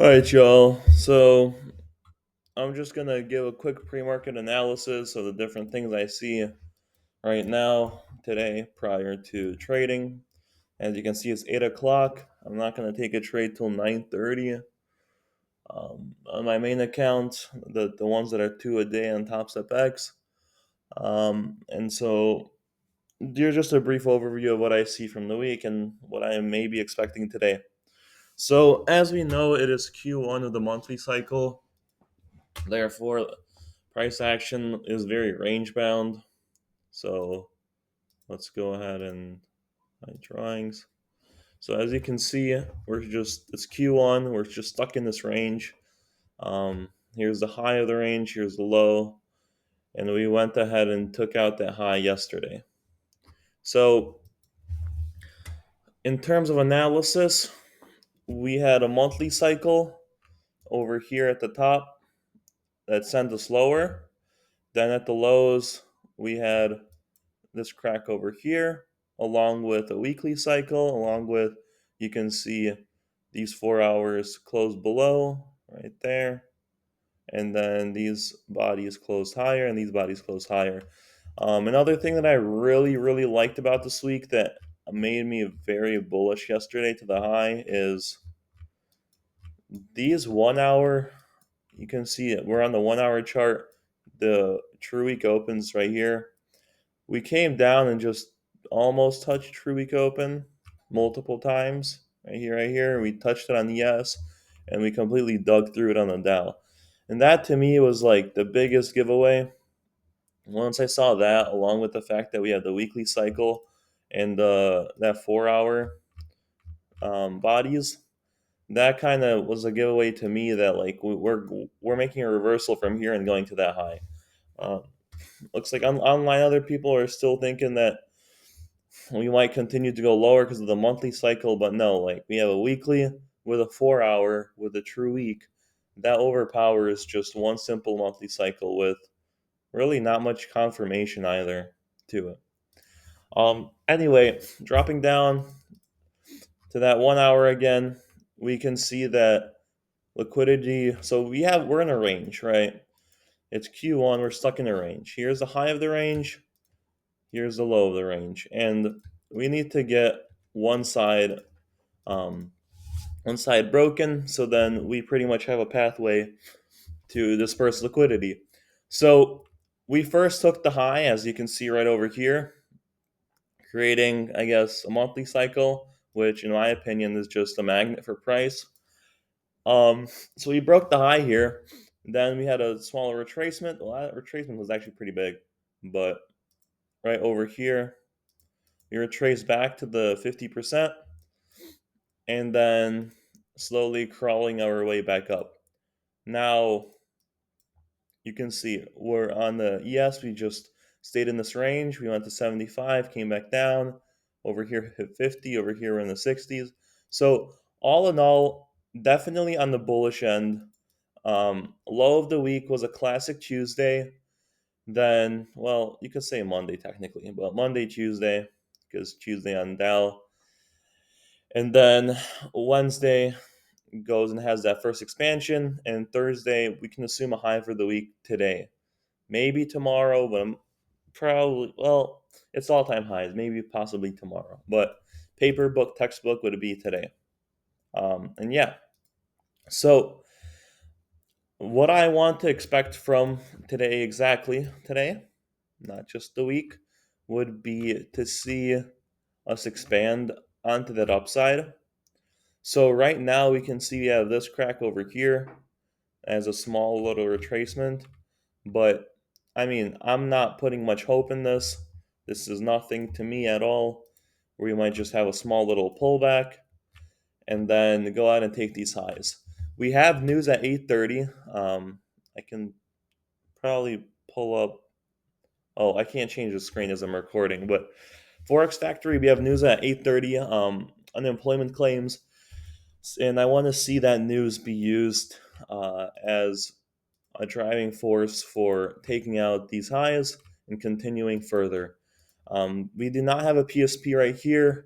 All right, y'all. So I'm just gonna give a quick pre-market analysis of the different things I see right now today prior to trading. As you can see, it's 8 o'clock. I'm not gonna take a trade till 9:30. On my main account, the ones that are two a day on TopStepX. And so here's just a brief overview of what I see from the week and what I may be expecting today. So as we know, it is Q1 of the monthly cycle. Therefore, price action is very range bound. So let's go ahead and my drawings. So as you can see, it's Q1. We're just stuck in this range. Here's the high of the range. Here's the low, and we went ahead and took out that high yesterday. So in terms of analysis, we had a monthly cycle over here at the top that sent us lower. Then at the lows, we had this crack over here, along with a weekly cycle, along with, you can see these 4 hours closed below right there. And then these bodies closed higher and these bodies closed higher. Another thing that I really, really liked about this week that made me very bullish yesterday to the high is these 1 hour. You can see it. We're on the 1 hour chart. The true week opens right here. We came down and just almost touched true week open multiple times. Right here. We touched it on the S, and we completely dug through it on the Dow. And that to me was like the biggest giveaway. Once I saw that, along with the fact that we had the weekly cycle and that 4 hour bodies, that kind of was a giveaway to me that like we're making a reversal from here and going to that high. Uh, Looks like online other people are still thinking that we might continue to go lower because of the monthly cycle, but no, like we have a weekly with a 4 hour with a true week that overpowers just one simple monthly cycle with really not much confirmation either to it. Anyway, dropping down to that 1 hour again, we can see that liquidity. So we're in a range, right? It's Q1. We're stuck in a range. Here's the high of the range. Here's the low of the range, and we need to get one side, um, one side broken. So then we pretty much have a pathway to disperse liquidity. So we first took the high, as you can see right over here, creating, I guess, a monthly cycle, which in my opinion is just a magnet for price. So we broke the high here. Then we had a smaller retracement. Well, that retracement was actually pretty big, but right over here, we retraced back to the 50%, and then slowly crawling our way back up. Now you can see we're on the ES. We just stayed in this range. We went to 75, came back down. Over here hit 50. Over here we're in the 60s. So all in all, definitely on the bullish end. Low of the week was a classic Tuesday. Then, well, you could say Monday technically, but Monday, Tuesday, because Tuesday on Dow. And then Wednesday goes and has that first expansion. And Thursday, we can assume a high for the week today. Maybe tomorrow, but I'm probably, well, it's all time highs. Maybe possibly tomorrow. But paper book, textbook would be today. And yeah. So, what I want to expect from today, exactly today, not just the week, would be to see us expand onto that upside. So right now we can see we have this crack over here as a small little retracement, but I mean, I'm not putting much hope in this. This is nothing to me at all. We might just have a small little pullback and then go out and take these highs. We have news at 8:30. I can probably pull up. Oh, I can't change the screen as I'm recording, but Forex Factory, we have news at 8:30. Unemployment claims, and I want to see that news be used as a driving force for taking out these highs and continuing further. We do not have a PSP right here.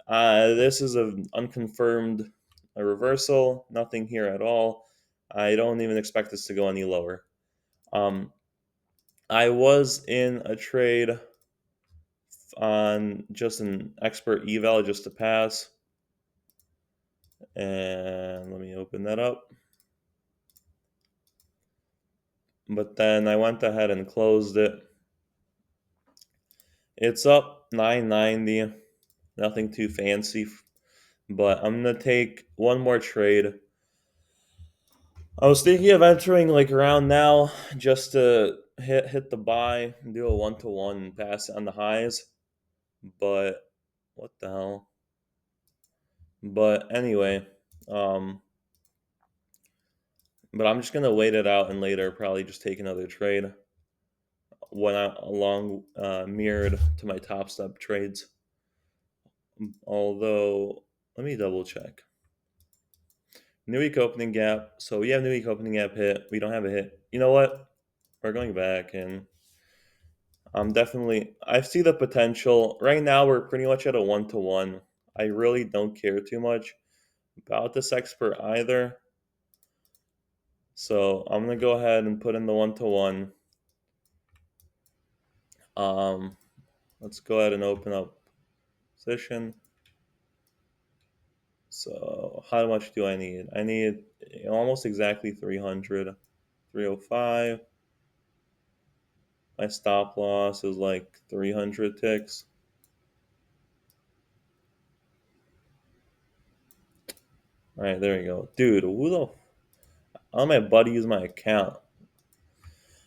This is an unconfirmed a reversal, nothing here at all. I don't even expect this to go any lower. I was in a trade on just an expert eval just to pass. And let me open that up. But then I went ahead and closed it. It's up 990. Nothing too fancy. But I'm going to take one more trade. I was thinking of entering like around now just to hit the buy and do a 1-to-1 and pass it on the highs. But what the hell? But anyway, but I'm just gonna wait it out and later probably just take another trade when I along mirrored to my top step trades. Although, let me double check. New week opening gap. So we have new week opening gap hit. We don't have a hit. You know what? We're going back and I'm definitely. I see the potential. Right now, we're pretty much at a 1-to-1. I really don't care too much about this expert either. So I'm gonna go ahead and put in the 1-to-1. Let's go ahead and open up position. So how much do I need? I need almost exactly 300, 305. My stop loss is like 300 ticks. All right, there you go. Dude, who the... All my buddy use my account.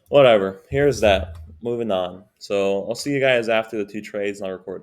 Whatever. Here's that. Moving on. So I'll see you guys after the two trades and I'll record.